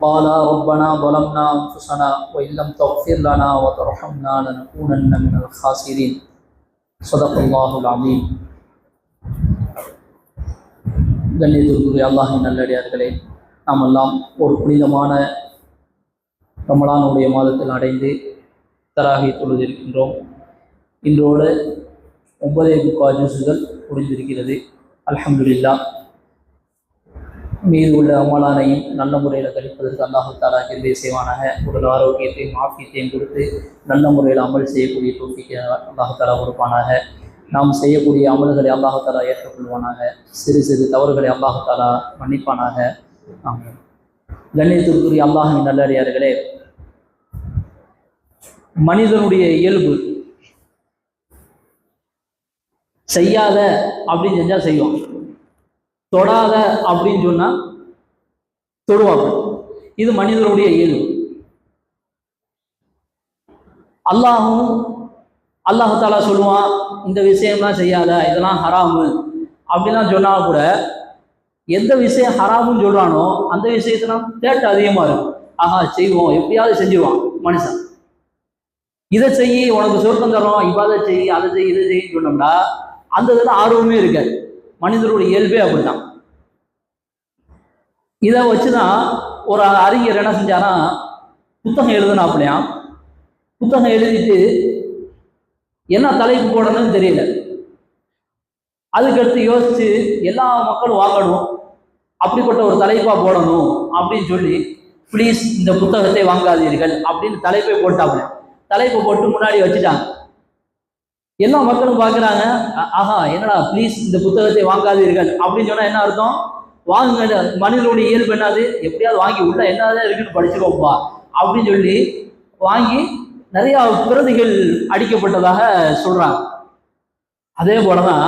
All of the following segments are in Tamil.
قال ربنا ظلمنا أنفسنا وإن لم تغفر لنا وترحمنا لنكونن من الخاسرين صدق الله العظيم. கண்ணியத்திற்குரிய அல்லாஹ்வின் நல்லடியார்களே, நாம் எல்லாம் ஒரு புனிதமான ரமலானுடைய மாதத்தில் அடைந்து தராகி தொழுதிருக்கின்றோம். இன்றோடு 9 ஜுஸ்கள் முடிந்திருக்கிறது. அல்ஹம்துலில்லாஹ். மீது உள்ள அமலானையும் நல்ல முறையில் கழிப்பதற்கு அல்லாஹ் தஆலா கிருபை செய்வானாக. உடல் ஆரோக்கியத்தையும் ஆஃபியத்தையும் கொடுத்து நல்ல முறையில் அமல் செய்யக்கூடிய தௌஃபீக்கை அல்லாஹ் தஆலா கொடுப்பானாக. நாம் செய்யக்கூடிய அமல்களை அல்லாஹ் தஆலா ஏற்றுக்கொள்வானாக. சிறு சிறு தவறுகளை அல்லாஹ் தஆலா மன்னிப்பானாக. ஆமென். கண்ணியத்திற்குரிய அல்லாஹ்வின் நல்லடியார்களே, மனிதனுடைய இயல்பு செய்யாத அப்படின்னு செஞ்சா செய்வான், தொடாத அப்படின்னு சொன்னா தொடுவாங்க. இது மனிதனுடைய இயல்பு. அல்லாஹ் தஆலா சொல்லுவான், இந்த விஷயம்லாம் செய்யாத, இதெல்லாம் ஹராமு அப்படிலாம் சொன்னால் கூட எந்த விஷயம் ஹராமுன்னு சொல்றானோ அந்த விஷயத்தெல்லாம் தேட்ட அதிகமா இருக்கும். ஆஹா செய்வோம், எப்படியாவது செஞ்சுருவான் மனுஷன். இதை செய், உனக்கு சொர்க்கம் தரோம், இவ்வாத செய், அதை செய், இதை செய்யின்னு சொன்னோம்னா அந்த இதில் ஆர்வமே இருக்காது. மனிதனுடைய இயல்பே அப்படித்தான். இதை வச்சுதான் ஒரு அறிஞர் என்ன செஞ்சாரா, புத்தகம் எழுதுனா அப்படியா. புத்தகம் எழுதிட்டு என்ன தலைப்பு போடணும்னு தெரியல. அதுக்கடுத்து யோசிச்சு எல்லா மக்களும் வாங்கணும், அப்படிப்பட்ட ஒரு தலைப்பா போடணும் அப்படின்னு சொல்லி, ப்ளீஸ் இந்த புத்தகத்தை வாங்காதீர்கள் அப்படின்னு தலைப்பை போட்டாங்க. தலைப்பை போட்டு முன்னாடி வச்சுட்டாங்க. எல்லா மக்களும் பார்க்குறாங்க, ஆஹா என்னடா ப்ளீஸ் இந்த புத்தகத்தை வாங்காதீர்கள் அப்படின்னு சொன்னா என்ன அர்த்தம்? வாங்க, மனிதனுடைய இயல்பு என்னது, எப்படியாவது வாங்கி உள்ள என்னதான் இருக்குன்னு படிச்சுக்கோப்பா அப்படின்னு சொல்லி வாங்கி நிறைய பிரதிகள் அடிக்கப்பட்டதாக சொல்றாங்க. அதே போலதான்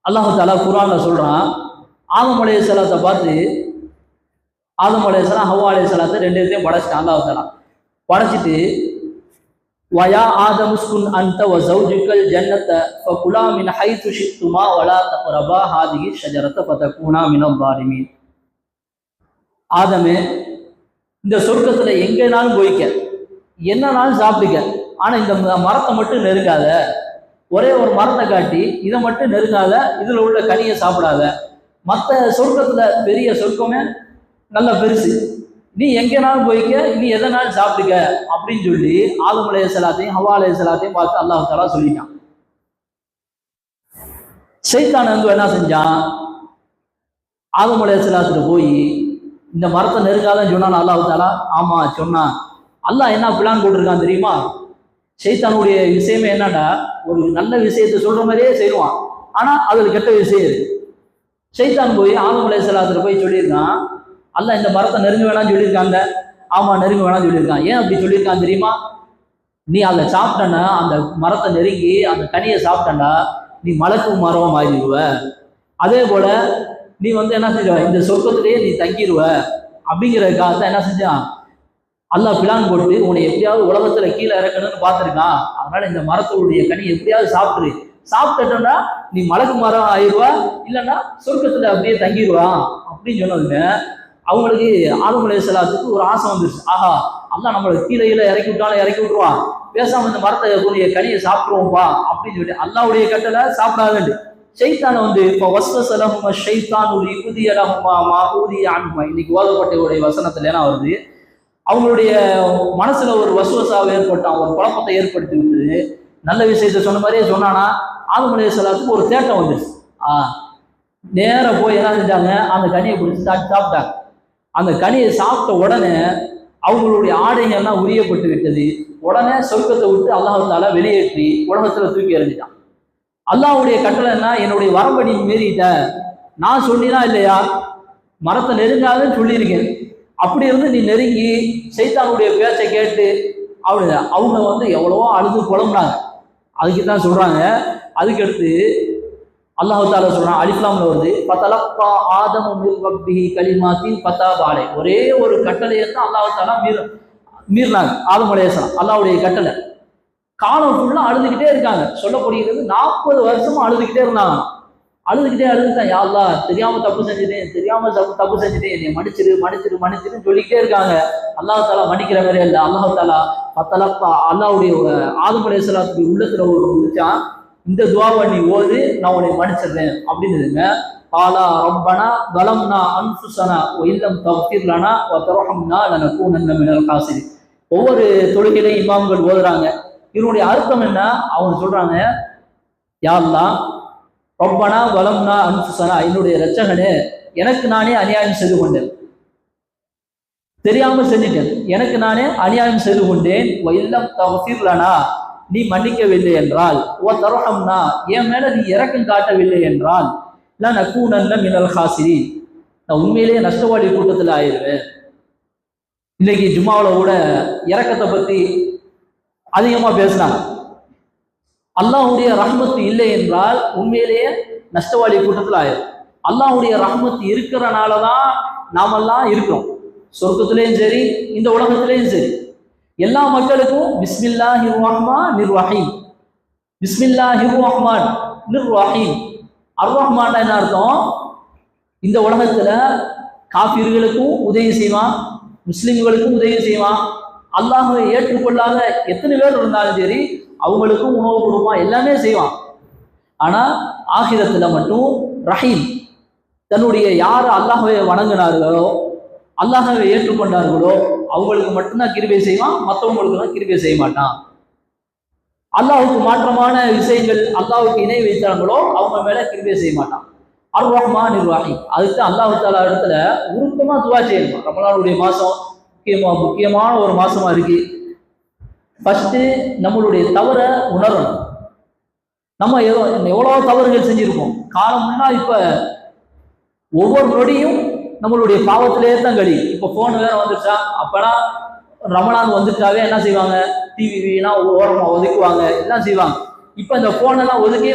அல்லாஹ் தஆலா குர்ஆன்ல சொல்றான், ஆதம் அலைஹிஸ்ஸலாத்தை பார்த்து, ஆதம் அலைஹிஸ்ஸலாம் ஹவ்வா அலைஹிஸ்ஸலாத்தை 2 பேரையும் படைச்சிட்டான். அல்லாஹ் தஆலா படைச்சிட்டு, வயா ஆதம் உஸ்குன் அன்த வ ஸௌஜுகல் ஜன்னத ஃபகுலா மின் ஹைது ஷித்துமா வலா தக்ரபா ஹாதிஹி ஷஜரத ஃபதகூனா மினல் ஸாலிமீன். ஆதமே, இந்த சொர்க்கத்துல எங்கேனாலும் போய்க்க, என்னனாலும் சாப்பிட்டுக்க, ஆனா இந்த மரத்தை மட்டும் நெருங்காத. ஒரே ஒரு மரத்தை காட்டி இதை மட்டும் நெருங்காத, இதுல உள்ள கனியை சாப்பிடாத. மற்ற சொர்க்கத்துல பெரிய சொர்க்கமே நல்ல பெருசு, நீ எங்கேனாலும் போய்க்க, நீ எதனாலும் சாப்பிட்டுக்க அப்படின்னு சொல்லி ஆதம் அலைஹிஸ்ஸலாத்தையும் ஹவ்வா அலைஹிஸ்ஸலாத்தையும் பார்த்து அல்லாஹ் தஆலா சொல்லிட்டான். ஷைத்தான் வந்து என்ன செஞ்சான், ஆதம் அலைஹிஸ்ஸலாத்துக்கு போய் இந்த மரத்தை நெருங்காதன்னு சொன்னான். அல்லாஹ் தஆலா ஆமா சொன்னான். அல்லாஹ் என்ன பிளான் போட்டிருக்கான் தெரியுமா? ஷைத்தானுடைய விஷயமே என்னடா, ஒரு நல்ல விஷயத்தை சொல்ற மாதிரியே செய்வான், ஆனா அதுல கெட்ட விஷயம் இருக்கு. ஷைத்தான் போய் ஆதம் அலைஹிஸ்ஸலாத்துல போய் சொல்லியிருக்கான், அல்லாஹ் இந்த மரத்தை நெருங்க வேணாம்னு சொல்லியிருக்காங்க. ஆமா நெருங்க வேணாம்னு சொல்லியிருக்கான். ஏன் அப்படி சொல்லியிருக்கான் தெரியுமா? நீ அதை சாப்பிட்டனா, அந்த மரத்தை நெருங்கி அந்த கனியை சாப்பிட்டனா நீ மலக்கு மரம் ஆகிடுவ. அதே போல நீ வந்து என்ன செஞ்ச, இந்த சொர்க்கத்திலேயே நீ தங்கிடுவ அப்படிங்கிறதுக்காக என்ன செஞ்சான், அல்லாஹ் பிளான் போட்டு உன்னை எப்படியாவது உலகத்துல கீழே இறக்கணும்னு பார்த்துருக்கான். அதனால இந்த மரத்துடைய கனி எப்படியாவது சாப்பிட்டுட்டோம்னா நீ மலக்கு மரம் ஆயிடுவா, இல்லைன்னா சொர்க்கத்துல அப்படியே தங்கிடுவான் அப்படின்னு சொன்னதுங்க. அவங்களுக்கு ஆதம் அலைஹிஸ்ஸலாத்துக்கு ஒரு ஆசை வந்துருச்சு. ஆஹா, அல்லாஹ் நம்மளை கீழே இறக்கி விட்டாலும் இறக்கி விட்டுருவான், பேசாம இந்த மரத்தை கூடிய கனியை சாப்பிடுவோம்பா அப்படின்னு சொல்லி அல்லாஹ்வுடைய கட்டளை சாப்பிடாது. ஷைத்தானை வந்து இப்போ வஸ்வஸலஹும ஷைத்தானு லியுதிய லஹுமா மா ஊதிய அன்ஹுமா, இன்னைக்கு ஓதப்பட்ட வசனத்துல என்ன வருது, அவங்களுடைய மனசுல ஒரு வசுவசாவை ஏற்பட்டான், ஒரு குழப்பத்தை ஏற்படுத்தி விட்டு நல்ல விஷயத்த சொன்ன மாதிரியே சொன்னானா. ஆதம் அலைஹிஸ்ஸலாத்துக்கு ஒரு தேட்டம் வந்துருச்சு. நேர போய் என்ன செஞ்சாங்க, அந்த கனியை பிடிச்சி சாப்பிட்டாங்க. அந்த கனியை சாப்பிட்ட உடனே அவங்களுடைய ஆடைகள்லாம் உரியப்பட்டு விட்டது. உடனே சொர்க்கத்தை விட்டு அல்லாஹ் தஆலா வெளியேற்றி உலகத்துல தூக்கி எறிஞ்சிட்டான். அல்லாஹ்வுடைய கட்டளை என்ன, என்னுடைய வரம்படி மீறிட்ட, நான் சொன்னா இல்லையா, மரத்தை நெருங்காதுன்னு சொல்லியிருக்கேன். அப்படி இருந்து நீ நெருங்கி ஷைத்தானுடைய பேச்சை கேட்டு அவங்க வந்து எவ்வளவோ அழுது புலம்புனாங்க. அதுக்கு தான் சொல்றாங்க. அதுக்கடுத்து அல்லாஹ் தஆலா சொல்றான், அலிஃப்லாம்ல வருது, ஃபதலக்கா ஆதமு மின் ரப்பிஹி கலிமாத்தின் ஃபதாப அலைஹி. ஒரே ஒரு கட்டளையை தான் அல்லாஹ் தஆலா மீறினாங்க ஆதம் அலைஹிஸ்ஸலாம். அல்லாஹ்வுடைய கட்டளை. காலம் ஃபுல்லா அழுதுகிட்டே இருக்காங்க. சொல்லப்படுகிறது 40 வருஷமா அழுதுகிட்டே இருந்தாங்க. அழுதுகிட்டே யா அல்லாஹ் தெரியாம தப்பு செஞ்சுட்டேன் என்னை மன்னிச்சிருன்னு சொல்லிக்கிட்டே இருக்காங்க. அல்லாஹ் தாலா மன்னிக்கிற மாதிரியே இல்லை. அல்லாஹ் தாலா அல்லாஹ்வுடைய ஆதம் அலைஹிஸ்ஸலாத்துடைய உள்ளத்துல ஒரு இருந்துச்சான், இந்த துவாவை நீ ஓது, நான் உன்னை மன்னிச்சிடுறேன் அப்படின்னுதுங்க. காலா ரப்பனா வலம்னா அன்ஃபுஸனா வ இல்லம் தக்ஃபிர் லனா வ தர்ஹம்னா லனகூனன்ன மினல் காசிரின். ஒவ்வொரு தொழுகையிலையும் இமாம்கள் ஓதுறாங்க. இதனுடைய அர்த்தம் என்ன? அவங்க சொல்றாங்க, யா அல்லாஹ் ரப்பனா வலம்னா அன்ஃபுஸனா, என்னுடைய இரட்சகனே, எனக்கு நானே அநியாயம் செய்து கொண்டேன், தெரியாமல் செஞ்சிட்டேன், எனக்கு நானே அநியாயம் செய்து கொண்டேன். வ இல்லம் தக்ஃபிர் லனா, நீ மன்னிக்கவில்லை என்றால், ஓ தர்ஹம்னா, என் மேல நீ இரக்கம் காட்டவில்லை என்றால், லனகூனன்ன மினல் காசிரின், நான் உண்மையிலேயே நஷ்டவாளி கூட்டத்தில் ஆயிடுவேன். இன்னைக்கு ஜும்மாவில் கூட இரக்கத்தை பத்தி அதிகமா பேசினாங்க. அல்லாஹ்வுடைய ரஹ்மத்து இல்லை என்றால் உண்மையிலேயே நஷ்டவாளி கூட்டத்தில் ஆயிரும். அல்லாஹ்வுடைய ரஹ்மத்து இருக்கிறனாலதான் நாமெல்லாம் இருக்கிறோம். சொர்க்கத்திலையும் சரி, இந்த உலகத்திலையும் சரி, எல்லா மக்களுக்கும் பிஸ்மில்லாஹிர் ரஹ்மானிர் ரஹீம், பிஸ்மில்லாஹிர் ரஹ்மானிர் ரஹீம். அர் ரஹ்மான் என்ன அர்த்தம்? இந்த உலகத்துல காஃபிர்களுக்கும் உதவி செய்வான், முஸ்லிம்களுக்கும் உதவி செய்வான். அல்லாஹ்வை ஏற்றுக்கொள்ளாத எத்தனை பேர் இருந்தாலும் சரி அவங்களுக்கும் உணவு கொடுப்பான், எல்லாமே செய்வான். ஆனா ஆகிரத்துல மட்டும் ரஹீம், தன்னுடைய யார் அல்லாஹ்வை வணங்கினார்களோ, அல்லாஹ்வை ஏற்றுக்கொண்டார்களோ அவங்களுக்கு மட்டும்தான் கிருபை செய்வான், மற்றவங்களுக்கு தான் கிருபை செய்ய மாட்டான். அல்லாஹுக்கு மாற்றமான விஷயங்கள், அல்லாஹுக்கு இணை வைத்தாங்களோ அவங்க மேல கிருபை செய்ய மாட்டான். அர் ரஹ்மானிர் ரஹீம், அதுக்கு அல்லாஹ் தஆலா இடத்துல உருக்கமா துவா செய்யணும். ரமலானுடைய மாசம் முக்கியமான ஒரு மாசமா இருக்கு. ஃபர்ஸ்ட் நம்மளுடைய தவறை உணரணும். நம்ம எவ்வளவு தவறுகள் செஞ்சிருக்கோம் காலம் முன்னா. இப்ப ஒவ்வொரு நொடியும் நம்மளுடைய பாவத்திலே தான் கழி. இப்ப போன் வேற வந்துருச்சா, அப்பனா ரமலான் வந்துட்டாவே என்ன செய்வாங்க, டிவினா ஓரமா ஒதுக்குவாங்க, எல்லாம் செய்வாங்க. இப்ப இந்த போனெல்லாம் ஒதுக்கவே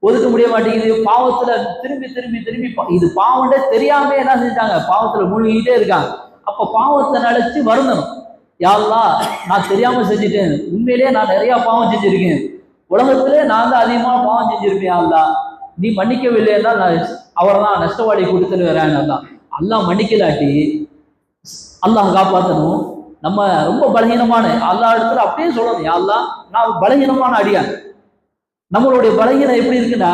ஒதுக்க முடிய மாட்டேங்குது. பாவத்துல திரும்பி திரும்பி திரும்பி இது பாவம்டே தெரியாம என்ன செஞ்சாங்க, பாவத்துல மூழ்கிட்டே இருக்காங்க. அப்ப பாவத்தை நினைச்சு வருந்தணும். யா அல்லாஹ், நான் தெரியாம செஞ்சுட்டேன், உண்மையிலேயே நான் நிறைய பாவம் செஞ்சிருக்கேன், உலகத்திலே நான் தான் அதிகமா பாவம் செஞ்சிருப்பேன். யா அல்லாஹ், நீ மன்னிக்கவில்லைன்னா நான் அவர்தான் நஷ்டவாளி கொடுத்துட்டு வரேன். அல்லாஹ் மன்னிக்கலாட்டி அல்லாஹ் காப்பாற்றணும். நம்ம ரொம்ப பலகீனமான, அல்லாஹ் இடத்துல அப்படியே சொல்லணும், யா அல்லாஹ் நான் பலகீனமான அடியான். நம்மளுடைய பலகீனம் எப்படி இருக்குன்னா,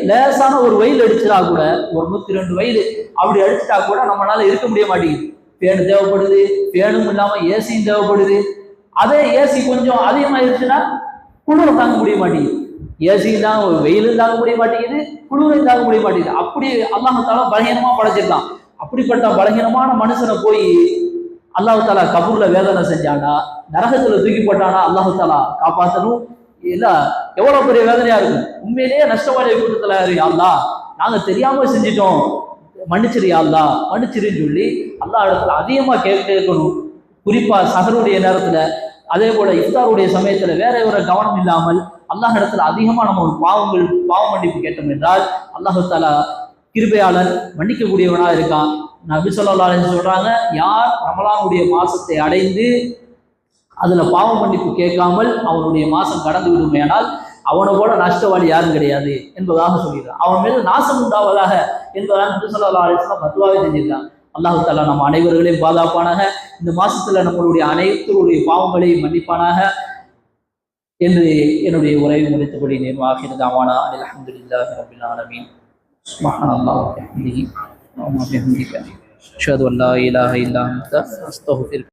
லேசான ஒரு வெயில் அடிச்சிட்டா கூட, ஒரு 102 வெயில் அப்படி அடிச்சுட்டா கூட நம்மளால இருக்க முடிய மாட்டேங்குது. ஃபேனு தேவைப்படுது, ஃபேனும் இல்லாம ஏசியும் தேவைப்படுது. அதே ஏசி கொஞ்சம் அதிகமாயிருச்சுன்னா குளிர் தாங்க முடிய மாட்டேங்குது. ஏசியும் தான், வெயிலும் தாங்க முடிய மாட்டேங்குது, குளிரையும் தாங்க முடிய மாட்டேங்குது. அப்படி அல்லாஹ் தஆலா பலகீனமா படைச்சிருக்கான். அப்படிப்பட்ட பலகீனமான மனுஷனை போய் அல்லாஹ் தஆலா கபூர்ல வேதனை செஞ்சானா, நரகத்துல தூக்கி போட்டானா, அல்லாஹ் தஆலா காப்பாற்றணும். இல்ல எவ்வளவு பெரிய வேதனையா இருக்கும். உண்மையிலேயே நஷ்டவாளி கூட்டத்துல யா அல்லாஹ் நாங்க தெரியாம செஞ்சிட்டோம், மன்னிச்சிரு யா அல்லாஹ், மன்னிச்சிருன்னு சொல்லி அல்லாஹ் இடத்துல அதிகமா கேட்கணும். குறிப்பா சஹருடைய நேரத்துல, அதே போல இஃப்தாருடைய சமயத்துல வேற ஒரு கவனம் இல்லாமல் அல்லாஹ் இடத்துல அதிகமா நம்ம ஒரு பாவ மன்னிப்பு கேட்டோம் என்றால் அல்லாஹ் தஆலா கிருபையாளன், மன்னிக்கக்கூடியவனா இருக்கான். நபி ஸல்லல்லாஹு அலைஹி வஸல்லம் சொல்றாங்க, யார் ரமலானுடைய மாசத்தை அடைந்து அதுல பாவ மன்னிப்பு கேட்காமல் அவனுடைய மாசம் கடந்து விடுமையானால் அவனை போல நஷ்டவாளி யாரும் கிடையாது என்பதாக சொல்லிடுறான். அவன் மீது நாசம் உண்டாவதாக என்பதாக நபி ஸல்லல்லாஹு அலைஹி வஸல்லம் பத்வாவே செஞ்சிருக்காங்க. அல்லாஹ் தஆலா நம்ம அனைவர்களையும் பாதுகாப்பானாக, இந்த மாசத்துல நம்மளுடைய அனைவருடைய பாவங்களையும் மன்னிப்பானாக என்று என்னுடைய உரையை முடித்தபடி நேர்வாக தாவானா அல்ஹம்துலில்லாஹி ரப்பில் ஆலமீன். சுப்ஹானல்லாஹ் வ பிஹம்திஹி வ பிஹம்திக அஷ்ஹது அன் லா இலாஹா இல்லா அன்த அஸ்தக்ஃபிருக